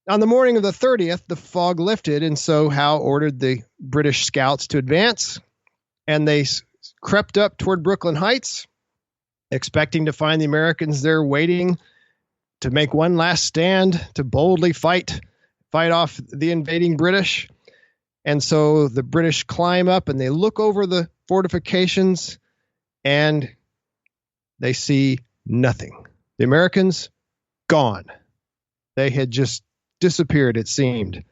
On the morning of the 30th, the fog lifted, and so Howe ordered the British scouts to advance, and they crept up toward Brooklyn Heights, expecting to find the Americans there waiting to make one last stand, to boldly fight off the invading British. And so the British climb up and they look over the fortifications and they see nothing. The Americans, gone. They had just disappeared, it seemed.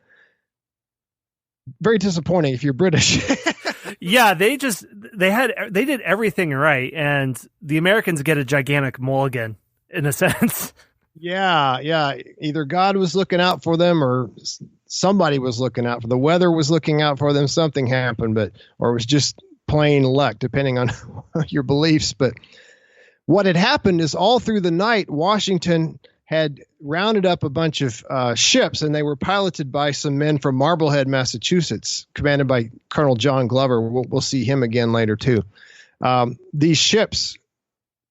Very disappointing if you're British. Yeah, they did everything right, and the Americans get a gigantic mulligan in a sense. Yeah. Either God was looking out for them or somebody was looking out for them. The weather was looking out for them. Something happened, or it was just plain luck, depending on your beliefs. But what had happened is all through the night, Washington had rounded up a bunch of ships, and they were piloted by some men from Marblehead, Massachusetts, commanded by Colonel John Glover. We'll see him again later, too. These ships,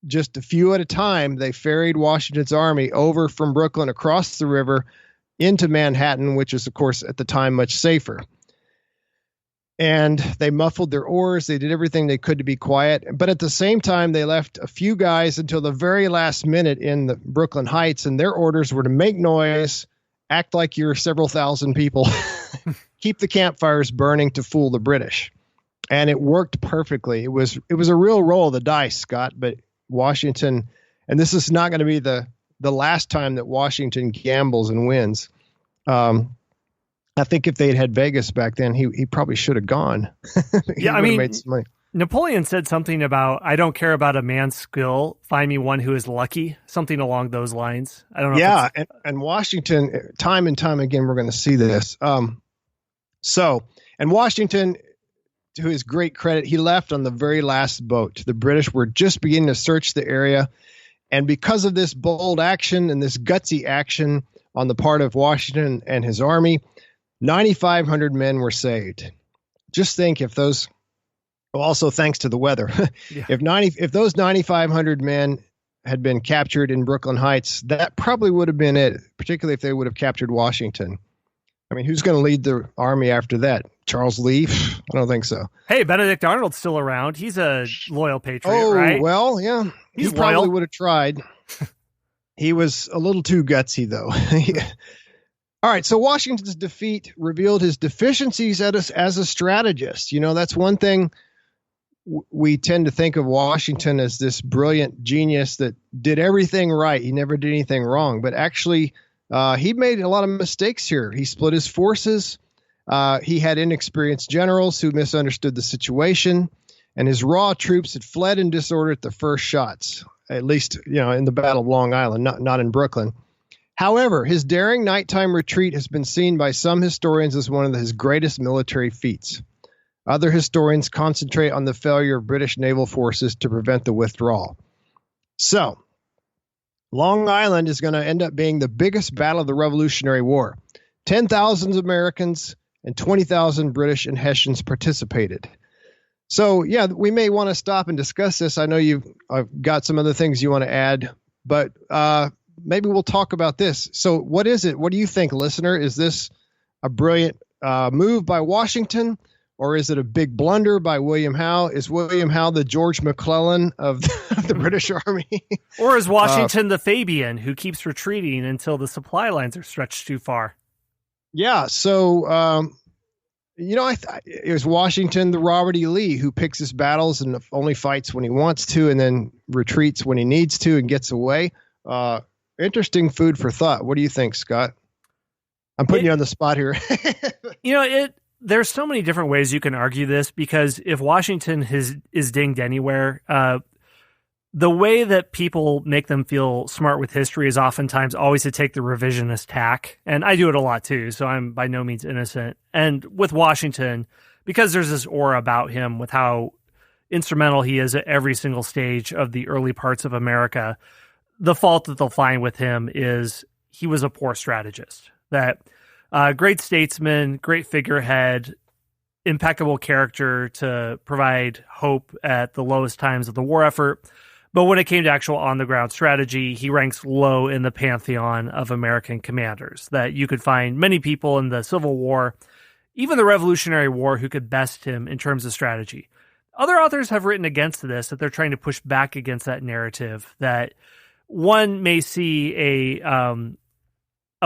just a few at a time, they ferried Washington's army over from Brooklyn across the river into Manhattan, which is, of course, at the time much safer. And they muffled their oars. They did everything they could to be quiet. But at the same time, they left a few guys until the very last minute in the Brooklyn Heights, and their orders were to make noise, act like you're several thousand people, keep the campfires burning to fool the British. And it worked perfectly. It was a real roll of the dice, Scott, but Washington, and this is not going to be the last time that Washington gambles and wins. I think if they'd had Vegas back then, he probably should have gone. Yeah, I mean, made some money. Napoleon said something about, I don't care about a man's skill, find me one who is lucky, something along those lines. I don't know. Yeah, and Washington, time and time again, we're going to see this. And Washington, to his great credit, he left on the very last boat. The British were just beginning to search the area. And because of this bold action and this gutsy action on the part of Washington and his army, 9,500 men were saved. Just think if those, also thanks to the weather, yeah. if those 9,500 men had been captured in Brooklyn Heights, that probably would have been it, particularly if they would have captured Washington. I mean, who's going to lead the army after that? Charles Lee? I don't think so. Hey, Benedict Arnold's still around. He's a loyal patriot, right? Oh, well, yeah. He probably would have tried. He was a little too gutsy, though. All right, so Washington's defeat revealed his deficiencies as a strategist. You know, that's one thing we tend to think of Washington as this brilliant genius that did everything right. He never did anything wrong, but actually he made a lot of mistakes here. He split his forces. He had inexperienced generals who misunderstood the situation, and his raw troops had fled in disorder at the first shots, at least, in the Battle of Long Island, not in Brooklyn. However, his daring nighttime retreat has been seen by some historians as one of his greatest military feats. Other historians concentrate on the failure of British naval forces to prevent the withdrawal. So, Long Island is going to end up being the biggest battle of the Revolutionary War. 10,000 Americans and 20,000 British and Hessians participated. So, yeah, we may want to stop and discuss this. I know you've got some other things you want to add, but maybe we'll talk about this. So what is it? What do you think, listener? Is this a brilliant move by Washington, or is it a big blunder by William Howe? Is William Howe the George McClellan of the British Army? Or is Washington the Fabian who keeps retreating until the supply lines are stretched too far? Yeah. So, it was Washington the Robert E. Lee who picks his battles and only fights when he wants to and then retreats when he needs to and gets away. Interesting food for thought. What do you think, Scott? I'm putting you on the spot here. There's so many different ways you can argue this, because if Washington is dinged anywhere, the way that people make them feel smart with history is oftentimes always to take the revisionist tack. And I do it a lot too, so I'm by no means innocent. And with Washington, because there's this aura about him with how instrumental he is at every single stage of the early parts of America, the fault that they'll find with him is he was a poor strategist. That great statesman, great figurehead, impeccable character to provide hope at the lowest times of the war effort, But when it came to actual on-the-ground strategy, he ranks low in the pantheon of American commanders, that you could find many people in the Civil War, even the Revolutionary War, who could best him in terms of strategy. Other authors have written against this, that they're trying to push back against that narrative, that one may see a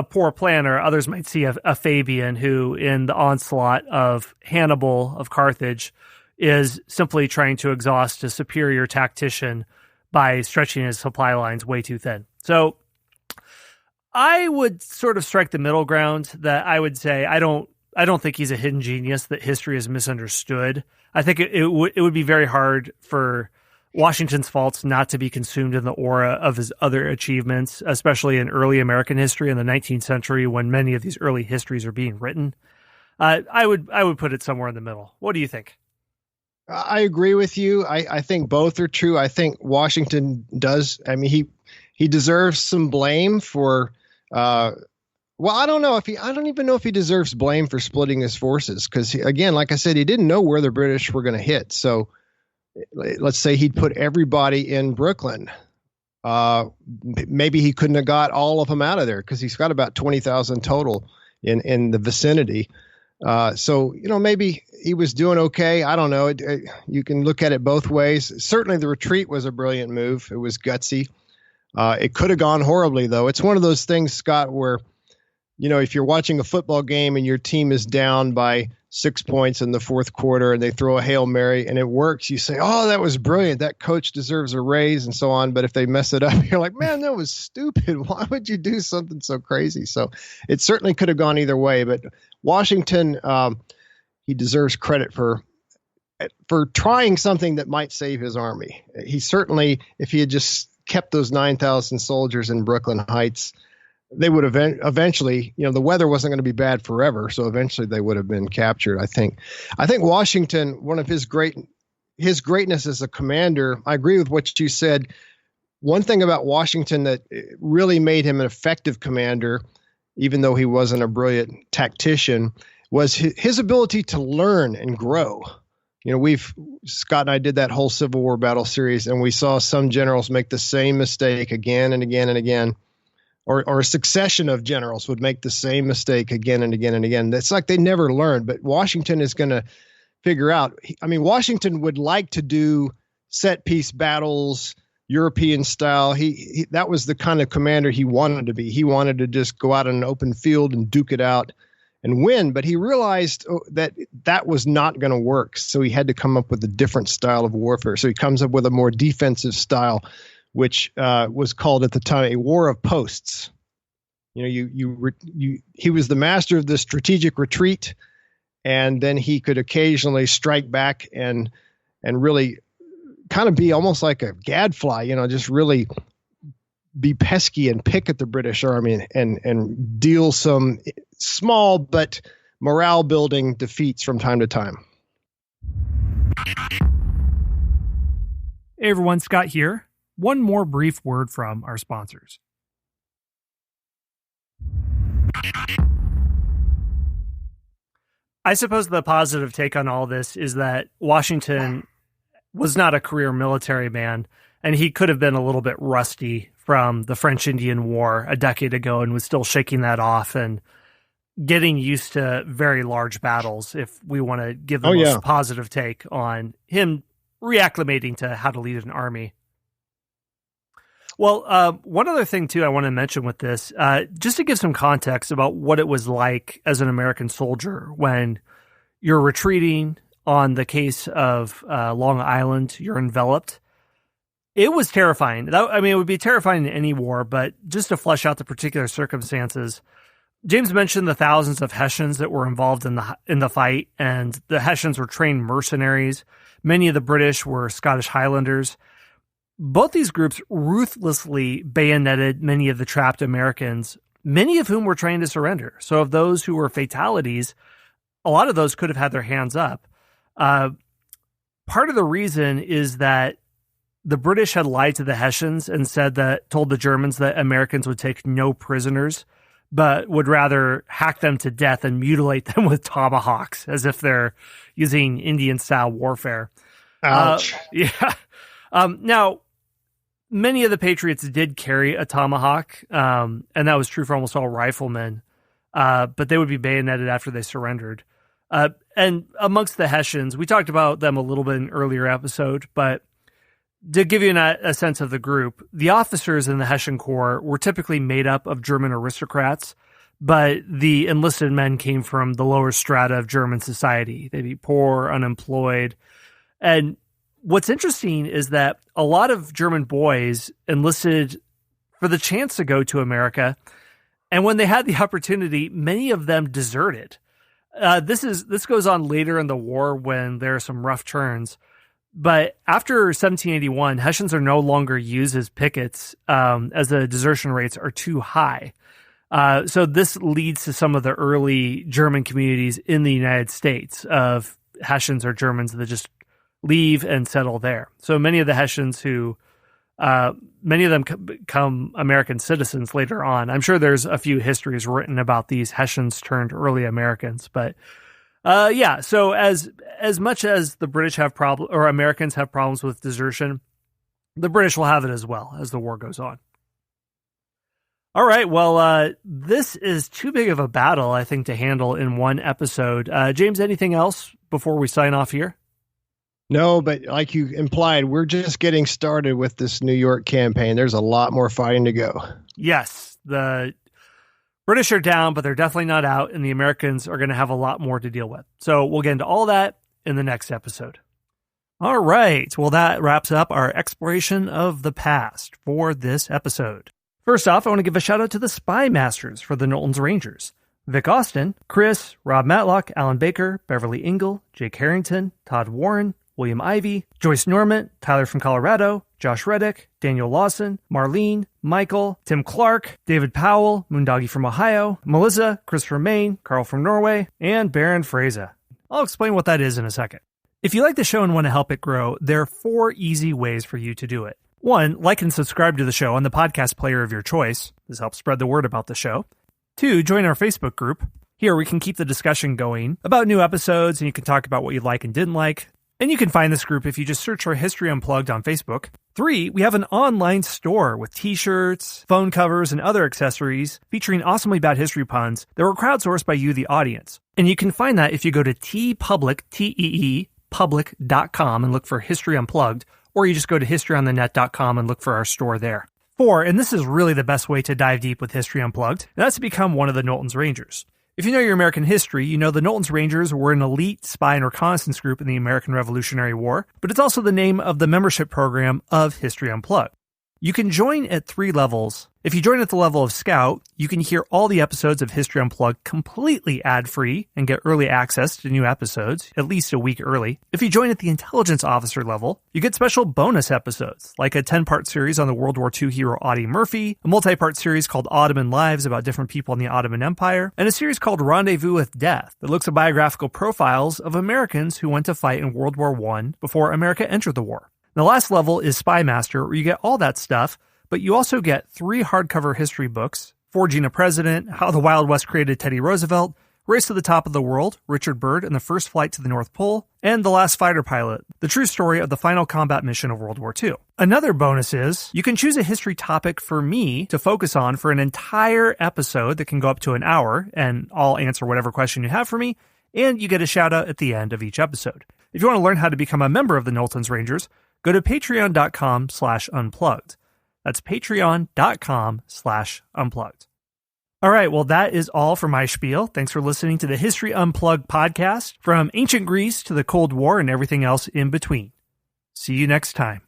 poor planner, others might see a Fabian who, in the onslaught of Hannibal of Carthage, is simply trying to exhaust a superior tactician by stretching his supply lines way too thin. So I would sort of strike the middle ground, that I would say I don't think he's a hidden genius, that history is misunderstood. I think it would be very hard for Washington's faults not to be consumed in the aura of his other achievements, especially in early American history in the 19th century, when many of these early histories are being written. I would put it somewhere in the middle. What do you think? I agree with you. I think both are true. I think Washington does. I mean, he deserves some blame for. Well, I don't even know if he deserves blame for splitting his forces, because again, like I said, he didn't know where the British were going to hit. So let's say he'd put everybody in Brooklyn. Maybe he couldn't have got all of them out of there, because he's got about 20,000 total in the vicinity. So, maybe he was doing okay. I don't know. You can look at it both ways. Certainly the retreat was a brilliant move. It was gutsy. It could have gone horribly, though. It's one of those things, Scott, where, if you're watching a football game and your team is down by 6 points in the fourth quarter and they throw a Hail Mary and it works, you say, oh, that was brilliant. That coach deserves a raise and so on. But if they mess it up, you're like, man, that was stupid. Why would you do something so crazy? So it certainly could have gone either way. But Washington, he deserves credit for trying something that might save his army. He certainly, if he had just kept those 9,000 soldiers in Brooklyn Heights, they would have eventually, the weather wasn't going to be bad forever. So eventually they would have been captured. I think Washington, one of his greatness as a commander, I agree with what you said. One thing about Washington that really made him an effective commander, even though he wasn't a brilliant tactician, was his ability to learn and grow. Scott and I did that whole Civil War battle series, and we saw some generals make the same mistake again and again and again. Or a succession of generals would make the same mistake again and again and again. It's like they never learned, but Washington is going to figure out. Washington would like to do set piece battles, European style. That was the kind of commander he wanted to be. He wanted to just go out on an open field and duke it out and win, but he realized that was not going to work. So he had to come up with a different style of warfare. So he comes up with a more defensive style, which was called at the time a war of posts. He was the master of the strategic retreat, and then he could occasionally strike back and really kind of be almost like a gadfly, just really be pesky and pick at the British Army and deal some small but morale building defeats from time to time. Hey everyone, Scott here. One more brief word from our sponsors. I suppose the positive take on all this is that Washington was not a career military man, and he could have been a little bit rusty from the French-Indian War a decade ago and was still shaking that off and getting used to very large battles, if we want to give the most positive take on him reacclimating to how to lead an army. Well, one other thing, too, I want to mention with this, just to give some context about what it was like as an American soldier when you're retreating on the case of Long Island, you're enveloped. It was terrifying. It would be terrifying in any war, but just to flesh out the particular circumstances, James mentioned the thousands of Hessians that were involved in the fight, and the Hessians were trained mercenaries. Many of the British were Scottish Highlanders. Both these groups ruthlessly bayoneted many of the trapped Americans, many of whom were trained to surrender. So of those who were fatalities, a lot of those could have had their hands up. Part of the reason is that the British had lied to the Hessians and told the Germans that Americans would take no prisoners, but would rather hack them to death and mutilate them with tomahawks, as if they're using Indian-style warfare. Ouch. Now, many of the Patriots did carry a tomahawk, and that was true for almost all riflemen, but they would be bayoneted after they surrendered. And amongst the Hessians, we talked about them a little bit in an earlier episode, but to give you a sense of the group, the officers in the Hessian Corps were typically made up of German aristocrats, but the enlisted men came from the lower strata of German society. They'd be poor, unemployed. And what's interesting is that a lot of German boys enlisted for the chance to go to America, and when they had the opportunity, many of them deserted. This goes on later in the war when there are some rough turns. But after 1781, Hessians are no longer used as pickets as the desertion rates are too high. So this leads to some of the early German communities in the United States of Hessians or Germans that just leave and settle there. So many of the Hessians many of them become American citizens later on. I'm sure there's a few histories written about these Hessians turned early Americans, but so as much as the British have Americans have problems with desertion, the British will have it as well as the war goes on. All right, well, this is too big of a battle, I think, to handle in one episode. James, anything else before we sign off here? No, but like you implied, we're just getting started with this New York campaign. There's a lot more fighting to go. Yes, the British are down, but they're definitely not out, and the Americans are going to have a lot more to deal with. So we'll get into all that in the next episode. All right, well, that wraps up our exploration of the past for this episode. First off, I want to give a shout out to the Spy Masters for the Knowlton's Rangers. Vic Austin, Chris, Rob Matlock, Alan Baker, Beverly Engel, Jake Harrington, Todd Warren, William Ivey, Joyce Normant, Tyler from Colorado, Josh Reddick, Daniel Lawson, Marlene, Michael, Tim Clark, David Powell, Moondoggy from Ohio, Melissa, Christopher Maine, Carl from Norway, and Baron Fraser. I'll explain what that is in a second. If you like the show and want to help it grow, there are 4 easy ways for you to do it. 1, like and subscribe to the show on the podcast player of your choice. This helps spread the word about the show. 2, join our Facebook group. Here we can keep the discussion going about new episodes, and you can talk about what you like and didn't like. And you can find this group if you just search for History Unplugged on Facebook. 3, we have an online store with t-shirts, phone covers, and other accessories featuring awesomely bad history puns that were crowdsourced by you, the audience. And you can find that if you go to public.com and look for History Unplugged, or you just go to historyonthenet.com and look for our store there. 4, and this is really the best way to dive deep with History Unplugged, and that's to become one of the Knowlton's Rangers. If you know your American history, you know the Knowlton's Rangers were an elite spy and reconnaissance group in the American Revolutionary War, but it's also the name of the membership program of History Unplugged. You can join at 3 levels. If you join at the level of Scout, you can hear all the episodes of History Unplugged completely ad-free and get early access to new episodes, at least a week early. If you join at the Intelligence Officer level, you get special bonus episodes, like a 10-part series on the World War II hero Audie Murphy, a multi-part series called Ottoman Lives about different people in the Ottoman Empire, and a series called Rendezvous with Death that looks at biographical profiles of Americans who went to fight in World War I before America entered the war. The last level is Spy Master, where you get all that stuff, but you also get 3 hardcover history books, Forging a President, How the Wild West Created Teddy Roosevelt, Race to the Top of the World, Richard Byrd and the First Flight to the North Pole, and The Last Fighter Pilot, the true story of the final combat mission of World War II. Another bonus is, you can choose a history topic for me to focus on for an entire episode that can go up to an hour, and I'll answer whatever question you have for me, and you get a shout out at the end of each episode. If you want to learn how to become a member of the Knowlton's Rangers, go to patreon.com/unplugged. That's patreon.com/unplugged. All right, well, that is all for my spiel. Thanks for listening to the History Unplugged podcast, from ancient Greece to the Cold War and everything else in between. See you next time.